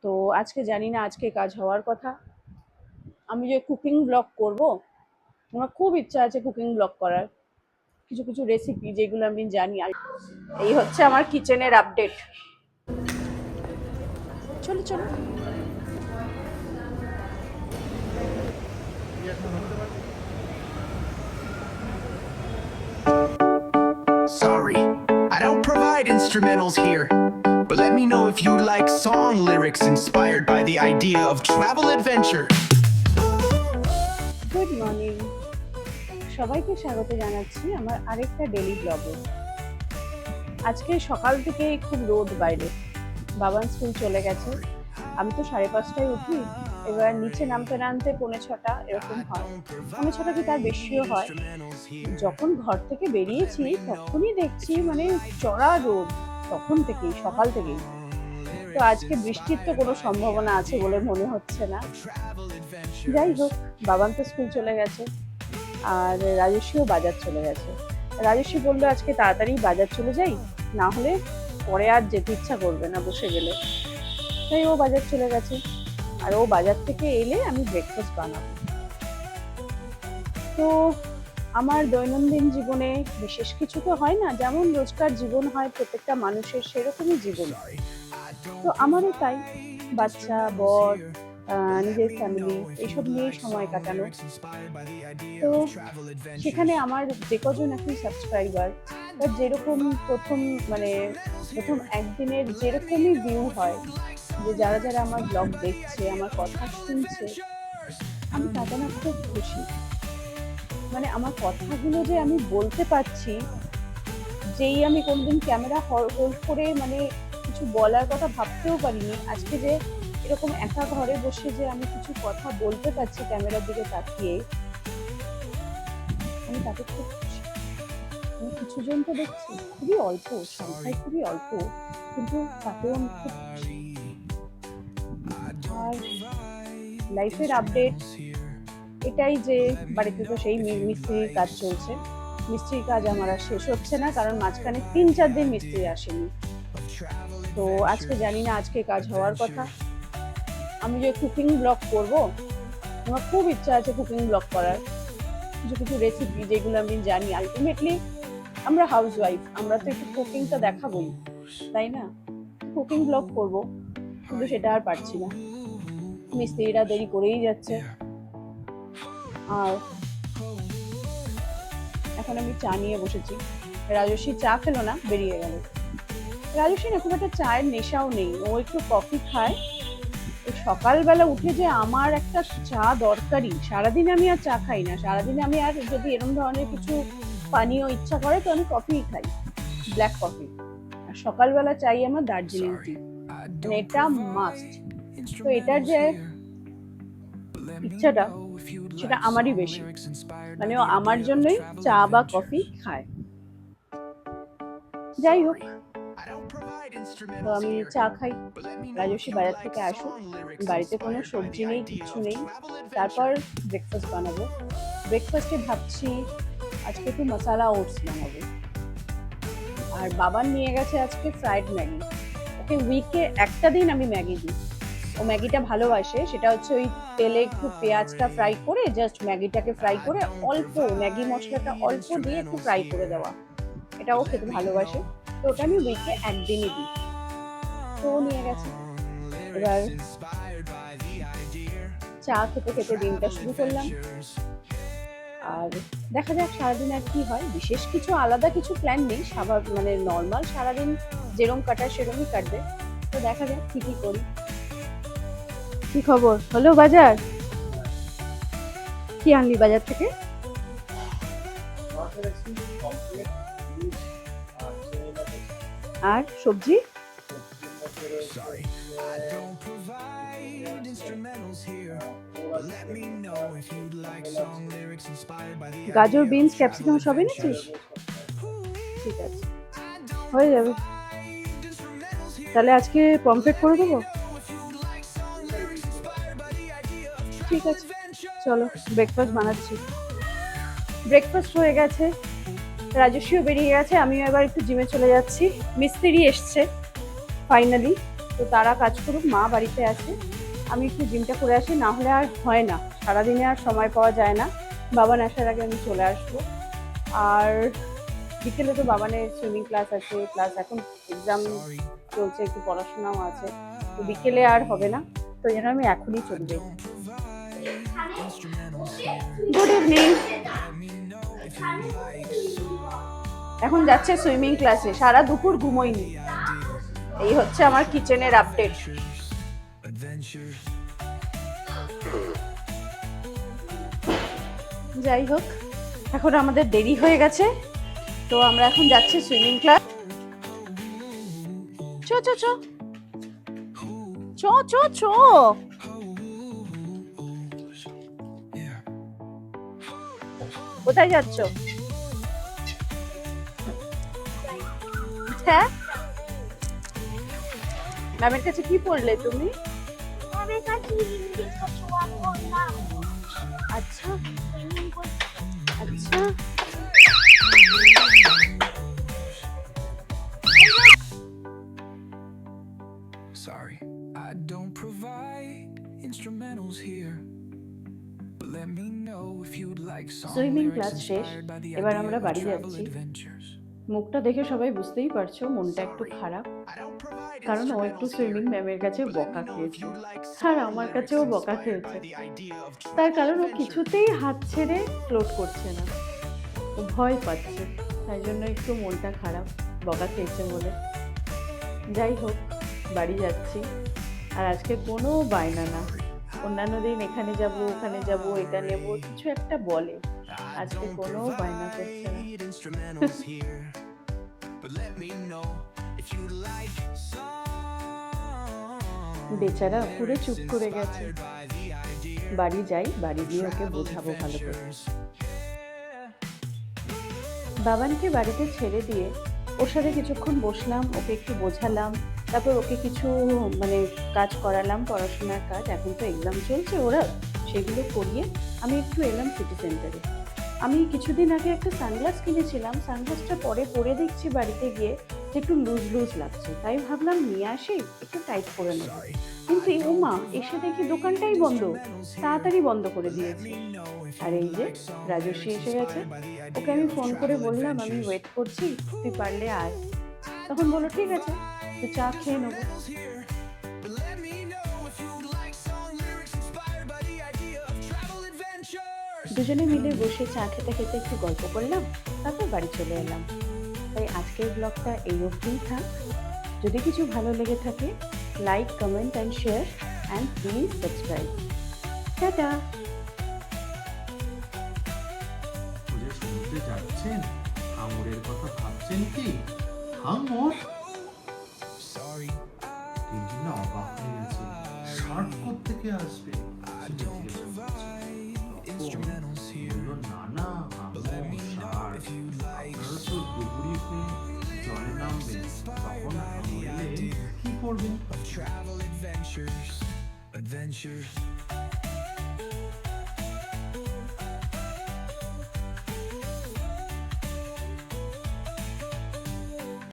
তো আজকে জানি না আজকে কাজ হওয়ার কথা। আমি যে কুকিং ব্লগ করব, আমার খুব ইচ্ছা আছে কুকিং ব্লগ করার, কিছু কিছু রেসিপি যেগুলো আমি জানি। আর এই হচ্ছে আমার কিচেনের আপডেট। চলো চলো। Sorry, I don't provide instrumentals here. But let me know if you like song lyrics inspired by the idea of travel adventure. Good morning, সবাইকে স্বাগত জানাচ্ছি আমার আরেকটা ডেলি ব্লগে। আজকে সকাল থেকে খুব রোদ বাইরে, বাবান স্কুল চলে গেছে। আমি তো 5:30টায় উঠি, এবার নিচে নামতে নামতে 5:45 এরকম হয়, 5:45 কি তার বেশিও হয়। যখন ঘর থেকে বেরিয়েছি তখনই দেখছি মানে চড়া রোদ, তখন থেকেই সকাল থেকেই। তো আজকে বৃষ্টির তো কোনো সম্ভাবনা আছে বলে মনে হচ্ছে না। যাই হোক, বাবান তো স্কুল চলে গেছে আর রাজস্বীও বাজার চলে গেছে। রাজস্বী বললো আজকে তাড়াতাড়ি বাজার চলে যাই, না হলে পরে আর যেতে ইচ্ছা করবে না বসে গেলে। তাই ও বাজার চলে গেছে, আর ও বাজার থেকে এলে আমি ব্রেকফাস্ট বানাবো। তো আমার দৈনন্দিন জীবনে বিশেষ কিছু তো হয় না, যেমন রোজকার জীবন হয় প্রত্যেকটা মানুষের, সেরকমই জীবন। তো আমারও তাই, বাচ্চা, বর, নিজের ফ্যামিলি, এইসব নিয়েই সময় কাটানো। তো সেখানে আমার যে কজন এখন সাবস্ক্রাইবার, বা যেরকম প্রথম একদিনের যেরকমই ভিউ হয়, যে যারা যারা আমার ব্লগ দেখছে, আমার কথা শুনছে, আমি তাতে না খুব খুশি। মানে আমার কথাগুলো যে আমি বলতে পারছি, যেই আমি কোনদিন ক্যামেরা হোল্ড করে মানে কিছু বলার কথা ভাবতেও পারিনি, আজকে যে এরকম একা ঘরে বসে যে আমি কিছু কথা বলতে পারছি ক্যামেরার দিকে তাকিয়ে, আমি তাতে খুব খুশি। আমি কিছু জন তো দেখছি, খুবই অল্প সংখ্যায়, খুবই অল্প, কিন্তু তাতেও আমি খুব খুশি। আর লাইফের আপডেট এটাই যে বাড়িতে তো সেই মিস্ত্রির কাজ চলছে। মিস্ত্রির কাজ আমার আর শেষ হচ্ছে না, কারণ মাঝখানে 3-4 দিন মিস্ত্রি আসেনি। তো আজকে জানি না আজকে কাজ হওয়ার কথা। আমি যে কুকিং ব্লগ করব, আমার খুব ইচ্ছা আছে কুকিং ব্লগ করার, কিছু কিছু রেসিপি যেগুলো আমি জানি। আলটিমেটলি আমরা হাউস ওয়াইফ, আমরা তো একটু কুকিংটা দেখাবোই, তাই না? কুকিং ব্লগ করব, কিন্তু সেটা আর পারছি না, মিস্ত্রিরা দেরি করেই যাচ্ছে। আর এখন আমি চা নিয়ে বসেছি। রাজস্বী চা খেলো না, বেরিয়ে গেল। রাজস্বী না খুব একটা চায়ের নেশাও নেই, ও একটু কফি খায়। সকালবেলা উঠে যে আমার একটা চা দরকারি, সারাদিন আমি আর চা খাই না, সারাদিন আমি আর যদি এরকম ধরনের কিছু পানীয় ইচ্ছা করে তো আমি কফিই খাই, ব্ল্যাক কফি। আর সকালবেলা চাই আমার দার্জিলিং টি, মানে এটা মাস্ট। তো এটার যে ইচ্ছাটা সেটা আমারই বেশি, মানে ও আমার জন্যই চা বা কফি খায়। যাই হোক, তো আমি চা খাই, রাজস্বী বাজার থেকে আসুক, বাড়িতে কোনো সবজি নেই, কিচ্ছু নেই, তারপর ব্রেকফাস্ট বানাবো। ব্রেকফাস্টে ভাবছি আজকে একটু মশালা ওটস বানাবো। আর বাবার নিয়ে গেছে আজকে ফ্রাইড ম্যাগি। ওকে উইকে একটা দিন আমি ম্যাগি দিই, ও ম্যাগিটা ভালোবাসে। সেটা হচ্ছে ওই তেলে একটু পেঁয়াজটা ফ্রাই করে, জাস্ট ম্যাগিটাকে ফ্রাই করে অল্প ম্যাগি মশলাটা অল্প দিয়ে একটু ফ্রাই করে দেওয়া, এটা ও খেতে ভালোবাসে। তো ওটা আমি উইকে একদিনই দিই। তো ও নিয়ে গেছে, এবার চা খেতে খেতে দিনটা শুরু করলাম। আর দেখা যাক সারাদিন আর কি হয়। বিশেষ কিছু আলাদা কিছু প্ল্যান নেই, স্বাভাবিক মানে নর্মাল সারাদিন যেরকম কাটায় সেরকমই কাটবে। তো দেখা যাক কি কি করি। কি খবর হলো বাজার? কি আনলি বাজার থেকে? আর সবজি? গাজর, বিনস, ক্যাপসিকাম সব এনেছিস? ঠিক আছে, হয়ে যাবে। তাহলে আজকে পমফ্রেট করে দেবো। ঠিক আছে, চলো ব্রেকফাস্ট বানাচ্ছি। ব্রেকফাস্ট হয়ে গেছে, রাজস্বীও বেরিয়ে গেছে, আমিও এবার একটু জিমে চলে যাচ্ছি। মিস্ত্রি এসছে ফাইনালি, তো তো তারা কাজ করুক, মা বাড়িতে আছে, আমি একটু জিমটা করে আসি, না হলে আর হয় না, সারাদিনে আর সময় পাওয়া যায় না। বাবান আসার আগে আমি চলে আসবো। আর বিকেলে তো বাবানের সুইমিং ক্লাস আছে, প্লাস এখন এক্সাম চলছে, একটু পড়াশোনাও আছে, তো বিকেলে আর হবে না, তো যেন আমি এখনই চলে যাই। Good evening. এখন যাচ্ছে সুইমিং ক্লাসে, সারা দুপুর ঘুমোইনি। এই হচ্ছে আমার কিচেনের আপডেট। যাই হোক, এখন আমাদের দেরি হয়ে গেছে, তো আমরা এখন যাচ্ছি সুইমিং ক্লাস। চো চো চো চো চো চো। কোথায় যাচ্ছ? হ্যাঁ, ম্যামের কাছে কি পড়লে তুমি? আচ্ছা আচ্ছা। Sorry, I don't provide instrumentals here. But let me know if you'd like song swimming lyrics class শেষ, inspired by the এবার idea আমরা of বাড়ি travel যাচ্ছি। adventures. মুখটা দেখে সবাই বুঝতেই পারছো মনটা একটু খারাপ, I don't provide কারণ ও একটু instrumentals সুইমিং here. ম্যামের কাছে But let বকা me know if খেয়েছে, you'd like আর song আমার lyrics কাছেও বকা inspired খেয়েছে। by the idea of তার travel কারণ ও adventures. কিছুতেই হাত ছেড়ে ফ্লোট করছে না, ও ভয় পাচ্ছে, তাই জন্য একটু মনটা খারাপ, বকা খেয়েছে বলে। যাই হোক, বাড়ি যাচ্ছি, আর আজকে কোনো বায়না না। অন্যান্য দিন এখানে যাব, ওখানে যাব, এটা নেব, কিছু একটা বলে, আজকে কোনো বায়না করছে না। Instrumentals here. But let me know if you'd like song বেচারা পুরো চুপ করে গেছে। by the idea বাড়ি যাই, বাড়ি গিয়ে ওকে বোঝাবো ভালো করে। বাবানকে বাড়িতে ছেড়ে দিয়ে ওর সাথে কিছুক্ষণ বসলাম, ওকে একটু বোঝালাম, তারপর ওকে কিছু মানে কাজ করালাম, পড়াশোনার কাজ, এখন তো এক্সাম চলছে ওরা, সেগুলো করিয়ে আমি একটু এলাম সিটি সেন্টারে। আমি কিছুদিন আগে একটা সানগ্লাস কিনেছিলাম, সানগ্লাসটা পরে দেখছি বাড়িতে গিয়ে যে একটু লুজ লুজ লাগছে, তাই ভাবলাম নিয়ে আসি, একটু টাইট করে নেব। কিন্তু ও মা, এসে দেখি দোকানটাই বন্ধ, তাড়াতাড়ি বন্ধ করে দিয়েছে। আর এই যে রাজস্বী এসে গেছে, ওকে আমি ফোন করে বললাম আমি ওয়েট করছি, তুই পারলে আয়। তখন বললো ঠিক আছে, তো চা খেয়ে নেবো। But let me know if you'd like song lyrics inspired by the idea of travel adventures. দুজনে মিলে বসে চা খেতে খেতে একটু গল্প করলাম, তারপর বাড়ি চলে এলাম। তাই আজকের ব্লগটা এই অবধিই থাক। যদি কিছু ভালো লেগে থাকে, like, comment and share, and please subscribe. Tata. খুঁজে শুনতে যাচ্ছেন, হাঙরের কথা ভাবছেন কি? হাঙর Sorry, তিনটি না অবাক হয়ে গেছে, শার্ট থেকে আসবে সেটা জিজ্ঞাসা করছে। instrumentals here. বললো, না না হাঙর শার্ট, আপনারা তো ডুবুরি হয়ে জলে নামবেন, তখন হাঙর এলে কি করবেন? Travel adventures.